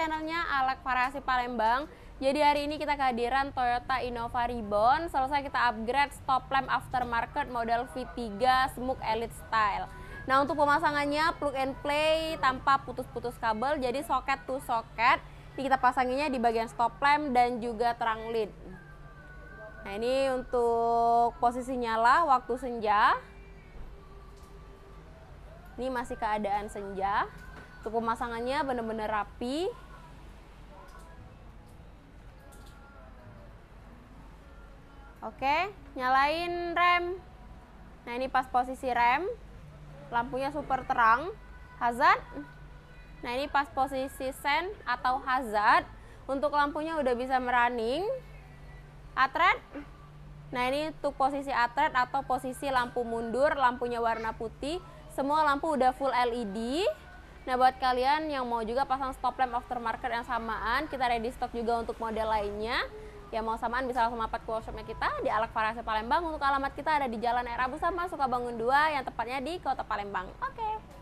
channelnya Alak Variasi Palembang. Jadi hari ini kita kehadiran Toyota Innova Reborn. Selesai kita upgrade stop lamp aftermarket model V3 Smoke Elite Style. Nah, untuk pemasangannya plug and play tanpa putus-putus kabel, jadi soket to soket. Ini kita pasanginya di bagian stop lamp dan juga terang led. Nah, ini untuk posisi nyala waktu senja. Ini masih keadaan senja. Untuk pemasangannya benar-benar rapi. Oke, nyalain rem. Nah, ini pas posisi rem. Lampunya super terang. Hazard. Nah, ini pas posisi sen atau hazard. Untuk lampunya udah bisa merunning. Atret. Nah, ini untuk posisi atret atau posisi lampu mundur, lampunya warna putih. Semua lampu udah full LED. Nah, buat kalian yang mau juga pasang stop lamp aftermarket yang samaan, kita ready stock juga untuk model lainnya. Yang mau samaan bisa langsung mampir ke workshopnya kita di Alak Variasi Palembang. Untuk alamat kita ada di Jalan Air Abu Sama, Sukabangun 2, yang tepatnya di Kota Palembang. Oke.